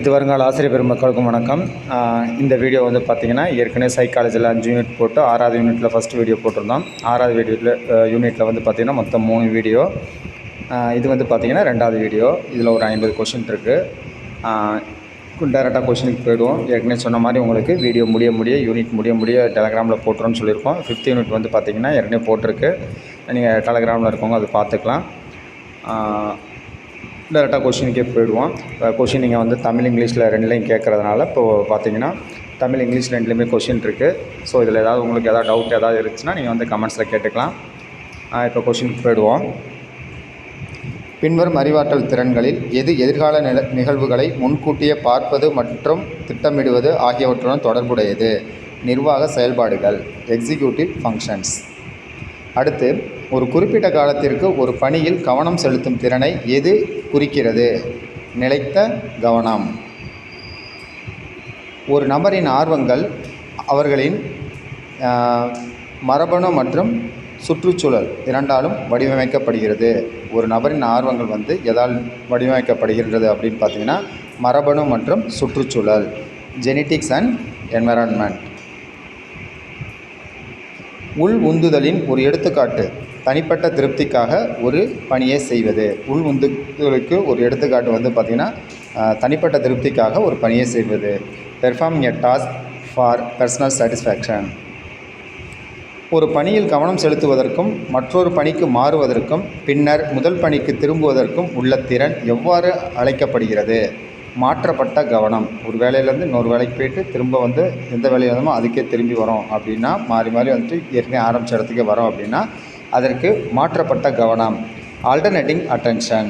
இது வருங்கால ஆசிரியர் பெருமக்களுக்கும் வணக்கம். இந்த வீடியோ வந்து பார்த்திங்கன்னா ஏற்கனவே சைக்காலஜியில் 5 யூனிட் போட்டு 6வது யூனிட்டில் ஃபஸ்ட்டு வீடியோ போட்டிருந்தோம். 6வது யூனிட்டில் வந்து பார்த்திங்கன்னா மொத்தம் 3 வீடியோ. இது வந்து பார்த்திங்கன்னா 2வது வீடியோ. இதில் ஒரு 50 கொஷின் இருக்குது. டேரெக்டாக கொஷினுக்கு போய்டுவோம். ஏற்கனவே சொன்ன மாதிரி உங்களுக்கு வீடியோ யூனிட் முடிய டெலகிராமில் போட்டுருன்னு சொல்லியிருக்கோம். 5th யூனிட் வந்து பார்த்திங்கன்னா ஏற்கனவே போட்டிருக்கு. நீங்கள் டெலகிராமில் இருக்கவங்க அது பார்த்துக்கலாம். டேரெக்டாக கொஷினுக்கே போயிடுவோம். கொஷின் நீங்கள் வந்து தமிழ் இங்கிலீஷில் ரெண்டுலேயும் கேட்குறதுனால இப்போது பார்த்தீங்கன்னா தமிழ் இங்கிலீஷ் ரெண்டுலேயுமே கொஷின் இருக்குது. ஸோ இதில் உங்களுக்கு ஏதாவது டவுட் ஏதாவது இருந்துச்சுன்னா நீங்கள் வந்து கமெண்ட்ஸில் கேட்டுக்கலாம். இப்போ கொஷினுக்கு போயிடுவோம். பின்வரும் அறிவாற்றல் திறன்களில் எது எதிர்கால நிகழ்வுகளை முன்கூட்டியே பார்ப்பது மற்றும் திட்டமிடுவது ஆகியவற்றுடன் தொடர்புடையது? நிர்வாக செயல்பாடுகள், எக்ஸிக்யூட்டிவ் ஃபங்க்ஷன்ஸ். அடுத்து, ஒரு குறிப்பிட்ட காலத்திற்கு ஒரு பணியில் கவனம் செலுத்தும் திறனை எது குறிக்கிறது? நிலைத்த கவனம். ஒரு நபரின் ஆர்வங்கள் அவர்களின் மரபணு மற்றும் சுற்றுச்சூழல் இரண்டாலும் வடிவமைக்கப்படுகிறது. ஒரு நபரின் ஆர்வங்கள் எதால் வடிவமைக்கப்படுகிறது அப்படின்னு பார்த்தீங்கன்னா மரபணு மற்றும் சுற்றுச்சூழல், ஜெனட்டிக்ஸ் அண்ட் என்விரான்மெண்ட். உள் உந்துதலின் ஒரு எடுத்துக்காட்டு தனிப்பட்ட திருப்திக்காக ஒரு பணியை செய்வது. உள் உந்துதலுக்கு ஒரு எடுத்துக்காட்டு பார்த்திங்கன்னா தனிப்பட்ட திருப்திக்காக ஒரு பணியை செய்வது. Performing a task for personal satisfaction. ஒரு பணியில் கவனம் செலுத்துவதற்கும் மற்றொரு பணிக்கு மாறுவதற்கும் பின்னர் முதல் பணிக்கு திரும்புவதற்கும் உள்ள திறன் எவ்வாறு அழைக்கப்படுகிறது? மாற்றப்பட்ட கவனம். ஒரு வேலையிலேருந்து இன்னொரு வேலைக்கு போய்ட்டு திரும்ப எந்த வேலையில் இருந்தோமோ அதுக்கே திரும்பி வரோம் அப்படின்னா, மாறி ஏற்கனவே ஆரம்பித்த இடத்துக்கே வரோம் அப்படின்னா அதற்கு மாற்றப்பட்ட கவனம், ஆல்டர்னேட்டிங் அட்டென்ஷன்.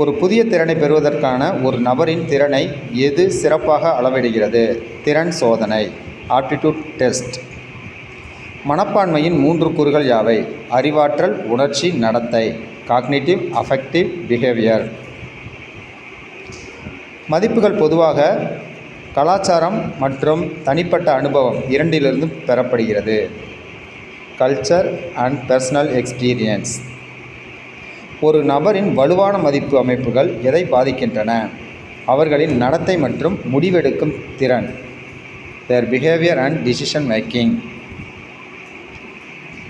ஒரு புதிய திறனை பெறுவதற்கான ஒரு நபரின் திறனை எது சிறப்பாக அளவிடுகிறது? திறன் சோதனை, ஆப்டிடியூட் டெஸ்ட். மனப்பான்மையின் 3 கூறுகள் யாவை? அறிவாற்றல், உணர்ச்சி, நடத்தை. Cognitive, affective, behaviour. மதிப்புகள் பொதுவாக கலாச்சாரம் மற்றும் தனிப்பட்ட அனுபவம் இரண்டிலிருந்தும் பெறப்படுகிறது. Culture and personal experience. ஒரு நபரின் வலுவான மதிப்பு அமைப்புகள் எதை பாதிக்கின்றன? அவர்களின் நடத்தை மற்றும் முடிவெடுக்கும் திறன், தேர் பிஹேவியர் அண்ட் டிசிஷன் மேக்கிங்.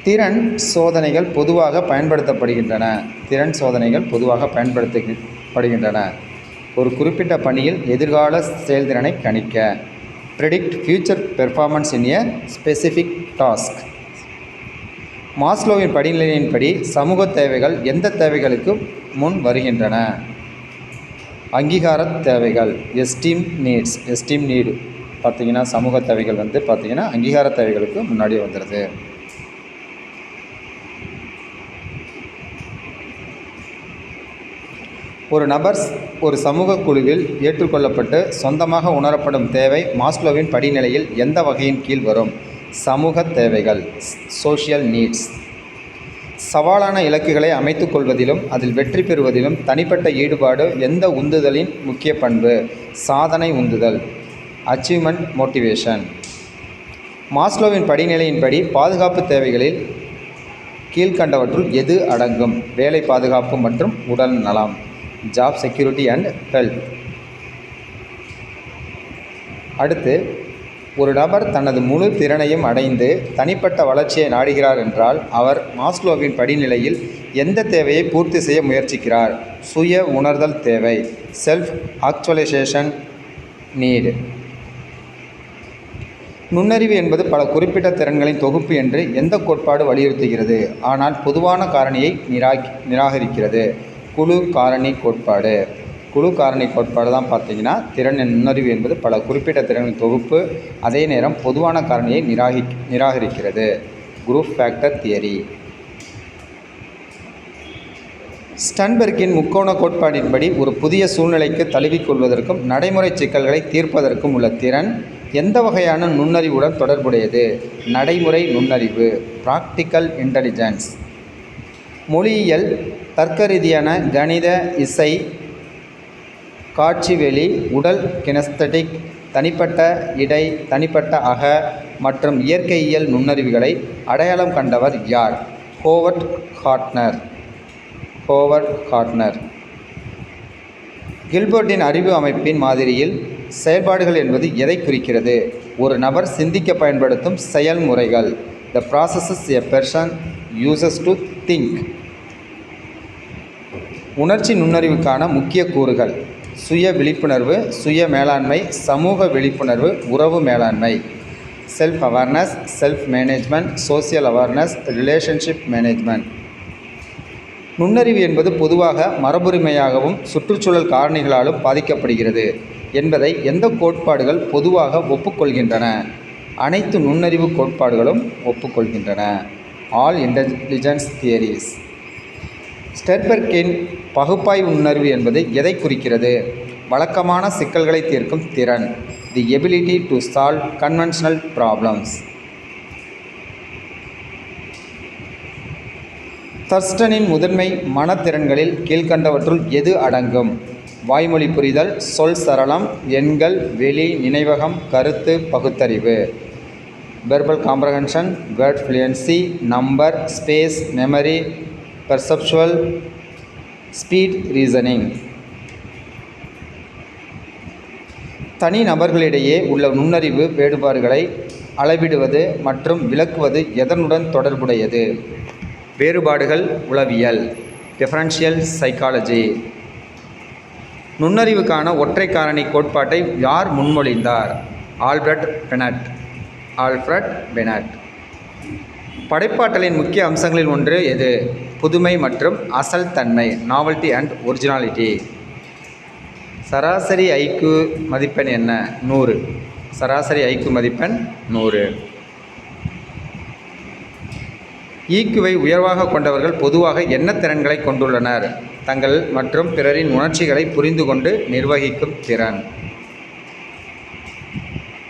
திறன் சோதனைகள் பொதுவாக பயன்படுத்தப்படுகின்றன. ஒரு குறிப்பிட்ட பணியில் எதிர்கால செயல்திறனை கணிக்க. Predict future performance in a specific task. மாஸ்லோவின் படிநிலையின்படி சமூக தேவைகள் எந்த தேவைகளுக்கு முன் வருகின்றன? அங்கீகார தேவைகள், எஸ்டீம் நீடு பார்த்திங்கன்னா சமூக தேவைகள் பார்த்திங்கன்னா அங்கீகார தேவைகளுக்கு முன்னாடியே வந்துடுது. ஒரு நபர் ஒரு சமூக குழுவில் ஏற்றுக்கொள்ளப்பட்டு சொந்தமாக உணரப்படும் தேவை மாஸ்லோவின் படிநிலையில் எந்த வகையின் கீழ் வரும்? சமூக தேவைகள், சோஷியல் நீட்ஸ். சவாலான இலக்குகளை அமைத்துக் கொள்வதிலும் அதில் வெற்றி பெறுவதிலும் தனிப்பட்ட ஈடுபாடு எந்த உந்துதலின் முக்கிய பண்பு? சாதனை உந்துதல், அச்சீவ்மெண்ட் மோட்டிவேஷன். மாஸ்லோவின் படிநிலையின்படி பாதுகாப்பு தேவைகளில் கீழ்கண்டவற்றுள் எது அடங்கும்? வேலை பாதுகாப்பு மற்றும் உடல் நலம், ஜாப் செக்யூரிட்டி அண்ட் ஹெல்த். அடுத்து, ஒரு நபர் தனது முழு திறனையும் அடைந்து தனிப்பட்ட வளர்ச்சியை நாடுகிறார் என்றால் அவர் மாஸ்லோவின் படிநிலையில் எந்த தேவையை பூர்த்தி செய்ய முயற்சிக்கிறார்? சுய உணர்தல் தேவை, செல்ஃப் ஆக்சுவலைசேஷன் நீடு. நுண்ணறிவு என்பது பல குறிப்பிட்ட திறன்களின் தொகுப்பு என்று எந்த கோட்பாடு வலியுறுத்துகிறது ஆனால் பொதுவான காரணியை நிராகரிக்கிறது? குழு காரணி கோட்பாடு. குழு காரணி கோட்பாடு தான் பார்த்திங்கன்னா திறன் நுண்ணறிவு என்பது பல குறிப்பிட்ட திறன்களின் தொகுப்பு, அதே நேரம் பொதுவான காரணியை நிராகரிக்கிறது. Group factor theory. ஸ்டன்பெர்க்கின் முக்கோண கோட்பாடின்படி ஒரு புதிய சூழ்நிலைக்கு தழுவிக்கொள்வதற்கும் நடைமுறை சிக்கல்களை தீர்ப்பதற்கும் உள்ள திறன் எந்த வகையான நுண்ணறிவுடன் தொடர்புடையது? நடைமுறை நுண்ணறிவு, ப்ராக்டிக்கல் இன்டெலிஜென்ஸ். மொழியியல், தர்க்க ரீதியான கணித, இசை, காட்சி வெளி, உடல் கினஸ்தட்டிக், தனிப்பட்ட இடை, தனிப்பட்ட அக மற்றும் இயற்கையியல் நுண்ணறிவுகளை அடையாளம் கண்டவர் யார்? Howard Gardner. கில்பர்ட்டின் அறிவு அமைப்பின் மாதிரியில் செயல்பாடுகள் என்பது எதை குறிக்கிறது? ஒரு நபர் சிந்திக்க பயன்படுத்தும் செயல்முறைகள். The processes a person uses to think. உணர்ச்சி நுண்ணறிவுக்கான முக்கிய கூறுகள்: சுய விழிப்புணர்வு, சுய மேலாண்மை, சமூக விழிப்புணர்வு, உறவு மேலாண்மை. Self awareness, self management, social awareness, relationship management. நுண்ணறிவு என்பது பொதுவாக மரபுரிமையாகவும் சுற்றுச்சூழல் காரணிகளாலும் பாதிக்கப்படுகிறது என்பதை எந்த கோட்பாடுகள் பொதுவாக ஒப்புக்கொள்கின்றன? அனைத்து நுண்ணறிவு கோட்பாடுகளும் ஒப்புக்கொள்கின்றன. All intelligence theories. ஸ்டெர்பெர்க்கின் பகுப்பாய்வு நுண்ணறிவு என்பது எதை குறிக்கிறது? வழக்கமான சிக்கல்களை தீர்க்கும் திறன். The ability to solve conventional problems. தர்ஸ்டனின் முதன்மை மனத்திறன்களில் கீழ்கண்டவற்றுள் எது அடங்கும்? வாய்மொழி புரிதல், சொல் சரளம், எண்கள், வெளி, நினைவகம், கருத்து, பகுத்தறிவு. Verbal comprehension, word fluency, number, space, memory, perceptual, speed, reasoning. தனி நபர்களிடையே உள்ள நுண்ணறிவு வேறுபாடுகளை அளவிடுவது மற்றும் விளக்குவது எதனுடன் தொடர்புடையது? வேறுபாடுகள் உளவியல். Differential psychology. நுண்ணறிவுக்கான ஒற்றை காரணி கோட்பாட்டை யார் முன்மொழிந்தார்? Alfred Bennett. படைப்பாற்றலின் முக்கிய அம்சங்களில் ஒன்று எது? புதுமை மற்றும் அசல் தன்மை. Novelty and originality. சராசரி ஐக்யூ மதிப்பெண் என்ன? 100. சராசரி ஐக்யூ மதிப்பெண் 100. ஈக்யூவை உயர்வாக கொண்டவர்கள் பொதுவாக என்ன திறன்களை கொண்டுள்ளனர்? தங்கள் மற்றும் பிறரின் உணர்ச்சிகளை புரிந்து கொண்டு நிர்வகிக்கும் திறன்.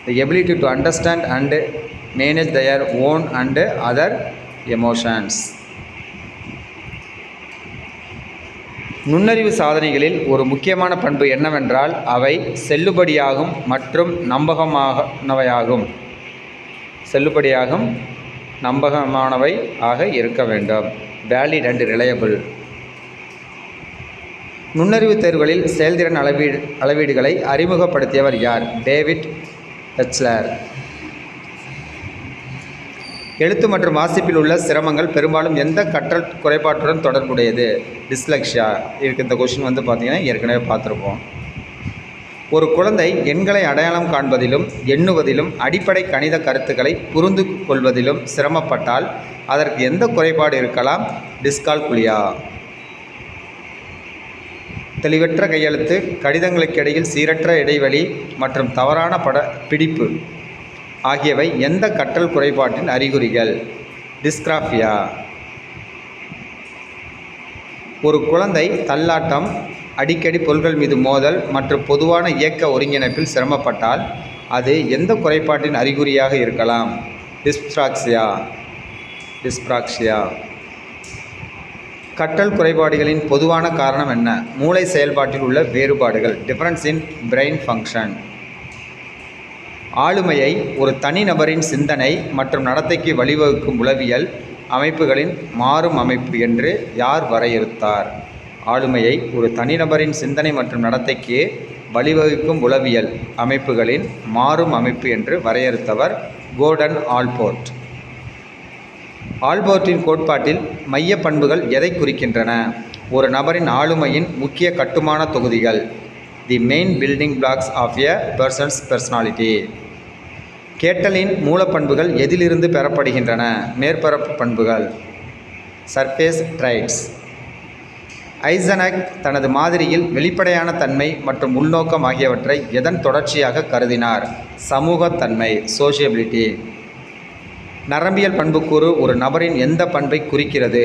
The ability to understand and manage their own and other emotions. நுண்ணறிவு சாதனைகளில் ஒரு முக்கியமான பண்பு என்னவென்றால் அவை செல்லுபடியாகும் மற்றும் நம்பகமானவை ஆக இருக்க வேண்டும். Valid and reliable. நுண்ணறிவு தேர்வுகளில் செயல்திறன் அளவீடுகளை அறிமுகப்படுத்தியவர் யார்? டேவிட் ஹெச்லர். எழுத்து மற்றும் வாசிப்பில் உள்ள சிரமங்கள் பெரும்பாலும் எந்த கற்றல் குறைபாட்டுடன் தொடர்புடையது? டிஸ்லெக்ஷியா. இதுக்கு இந்த கொஷின் பார்த்தீங்கன்னா ஏற்கனவே பார்த்துருப்போம். ஒரு குழந்தை எண்களை அடையாளம் காண்பதிலும் எண்ணுவதிலும் அடிப்படை கணித கருத்துக்களை புரிந்து கொள்வதிலும் சிரமப்பட்டால் அதற்கு எந்த குறைபாடு இருக்கலாம்? டிஸ்கால்குலியா. தெளிவற்ற கையெழுத்து, கடிதங்களுக்கு இடையில் சீரற்ற இடைவெளி மற்றும் தவறான பிடிப்பு ஆகியவை எந்த கற்றல் குறைபாட்டின் அறிகுறிகள்? டிஸ்கிராஃபியா. ஒரு குழந்தை தள்ளாட்டம், அடிக்கடி பொருட்கள் மீது மோதல் மற்றும் பொதுவான இயக்க ஒருங்கிணைப்பில் சிரமப்பட்டால் அது எந்த குறைபாட்டின் அறிகுறியாக இருக்கலாம்? டிஸ்பிராக்சியா. கற்றல் குறைபாடுகளின் பொதுவான காரணம் என்ன? மூளை செயல்பாட்டில் உள்ள வேறுபாடுகள். டிஃபரன்ஸ் இன் பிரெயின் ஃபங்க்ஷன். ஆளுமையை ஒரு தனிநபரின் சிந்தனை மற்றும் நடத்தைக்கு வழிவகுக்கும் உளவியல் அமைப்புகளின் மாறும் அமைப்பு என்று யார் வரையறுத்தார்? ஆளுமையை ஒரு தனிநபரின் சிந்தனை மற்றும் நடத்தைக்கு வழிவகுக்கும் உளவியல் அமைப்புகளின் மாறும் அமைப்பு என்று வரையறுத்தவர் கோர்டன் ஆல்போர்ட். ஆல்போர்ட்டின் கோட்பாட்டில் மைய பண்புகள் எதை குறிக்கின்றன? ஒரு நபரின் ஆளுமையின் முக்கிய கட்டுமான தொகுதிகள். The main building blocks of a person's personality. கேட்டலின் மூலப்பண்புகள் எதிலிருந்து பெறப்படுகின்றன? மேற்பரப்பு பண்புகள். Surface traits. ஐசனக் தனது மாதிரியில் வெளிப்படையான தன்மை மற்றும் உள்நோக்கம் ஆகியவற்றை எதன் தொடர்ச்சியாக கருதினார்? சமூகத்தன்மை. சோஷியபிலிட்டி. நரம்பியல் பண்புக்கூறு ஒரு நபரின் எந்த பண்பை குறிக்கிறது?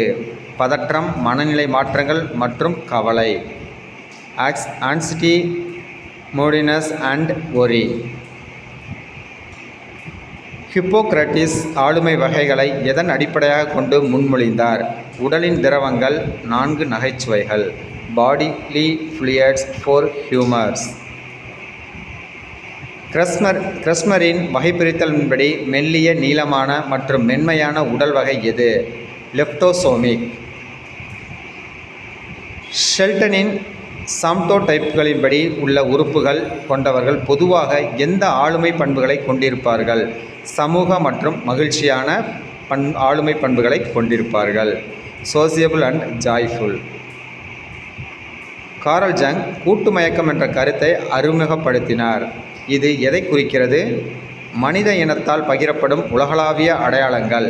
பதற்றம், மனநிலை மாற்றங்கள் மற்றும் கவலை. Anxiety, moodiness and worry. Hippocrates ஆளுமை வகைகளை எதன் அடிப்படையாக கொண்டு முன்மொழிந்தார்? உடலின் திரவங்கள், 4 நகைச்சுவைகள். Bodily fluids, 4 humours. கிரஸ்மரின் வகைபிரித்தலின்படி மெல்லிய, நீளமான மற்றும் மென்மையான உடல் வகை எது? லெப்டோசோமிக். ஷெல்டனின் சாம்டோ டைப்களின்படி உள்ள உறுப்புகள் கொண்டவர்கள் பொதுவாக எந்த ஆளுமை பண்புகளை கொண்டிருப்பார்கள்? சமூக மற்றும் மகிழ்ச்சியான ஆளுமை பண்புகளை கொண்டிருப்பார்கள். சோசியபிள் அண்ட் ஜாய்ஃபுல். கார்ல் ஜங் கூட்டு மயக்கம் என்ற கருத்தை அறிமுகப்படுத்தினார். இது எதை குறிக்கிறது? மனித இனத்தால் பகிரப்படும் உலகளாவிய அடையாளங்கள்.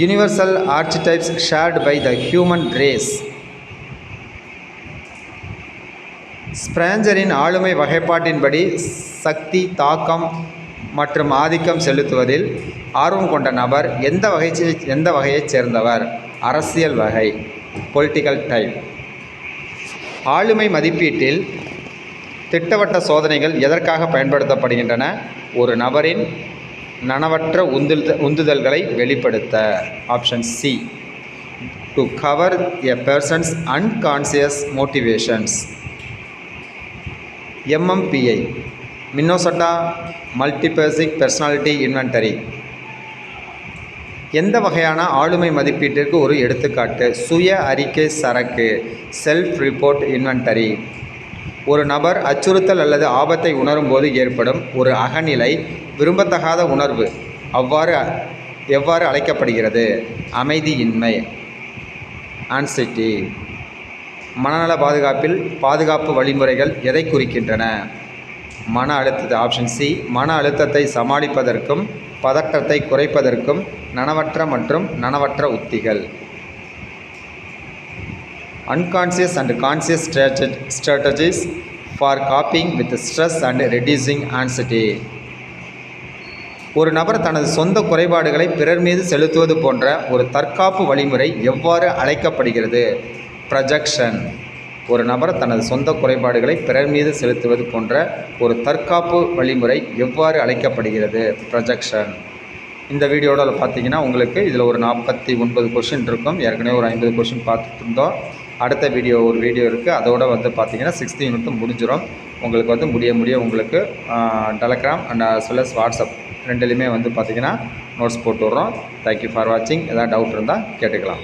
Universal archetypes shared by the human race. ஸ்பிராஞ்சரின் ஆளுமை வகைப்பாட்டின்படி சக்தி, தாக்கம் மற்றும் ஆதிக்கம் செலுத்துவதில் ஆர்வம் கொண்ட நபர் எந்த வகையைச் சேர்ந்தவர்? அரசியல் வகை, பொலிட்டிக்கல் டைப். ஆளுமை மதிப்பீட்டில் திட்டவட்ட சோதனைகள் எதற்காக பயன்படுத்தப்படுகின்றன? ஒரு நபரின் நனவற்ற உந்துதல்களை வெளிப்படுத்த. Option C. To cover a person's unconscious motivations. MMPI Minnesota multiphasic personality inventory எந்த வகையான ஆளுமை மதிப்பீட்டிற்கு ஒரு எடுத்துக்காட்டு? சுய அறிக்கை சரக்கு, செல்ஃப் ரிப்போர்ட் இன்வென்டரி. ஒரு நபர் அச்சுறுத்தல் அல்லது ஆபத்தை உணரும்போது ஏற்படும் ஒரு அகநிலை விரும்பத்தகாத உணர்வு எவ்வாறு அழைக்கப்படுகிறது? அமைதியின்மை, ஆன்சைட்டி. மனநல பாதுகாப்பில் பாதுகாப்பு வழிமுறைகள் எதை குறிக்கின்றன? மன அழுத்தத்தை. Option C. மன அழுத்தத்தை சமாளிப்பதற்கும் பதற்றத்தை குறைப்பதற்கும் நனவற்ற மற்றும் நனவற்ற உத்திகள். Unconscious and conscious strategies for coping with stress and reducing anxiety. ஒரு நபர் தனது சொந்த குறைபாடுகளை பிறர் மீது செலுத்துவது போன்ற ஒரு தற்காப்பு வழிமுறை எவ்வாறு அழைக்கப்படுகிறது? ப்ரொஜெக்ஷன். ஒரு நபர் தனது சொந்த குறைபாடுகளை பிறர் மீது செலுத்துவது போன்ற ஒரு தற்காப்பு வழிமுறை எவ்வாறு அழைக்கப்படுகிறது? ப்ரொஜெக்ஷன். இந்த வீடியோவில் பார்த்தீங்கன்னா உங்களுக்கு இதில் ஒரு 49 கொஷின் இருக்கும். ஏற்கனவே ஒரு 50 கொஷின் பார்த்துட்டு இருந்தோம். அடுத்த ஒரு வீடியோ இருக்குது. அதோட பார்த்தீங்கன்னா 6th யூனிட்டும் முடிஞ்சிடும். உங்களுக்கு முடிய உங்களுக்கு Telegram and as well as WhatsApp ரெண்டுலேயுமே பார்த்தீங்கன்னா நோட்ஸ் போட்டு விட்றோம். தேங்க்யூ ஃபார் வாட்சிங். ஏதாவது டவுட் இருந்தால் கேட்டுக்கலாம்.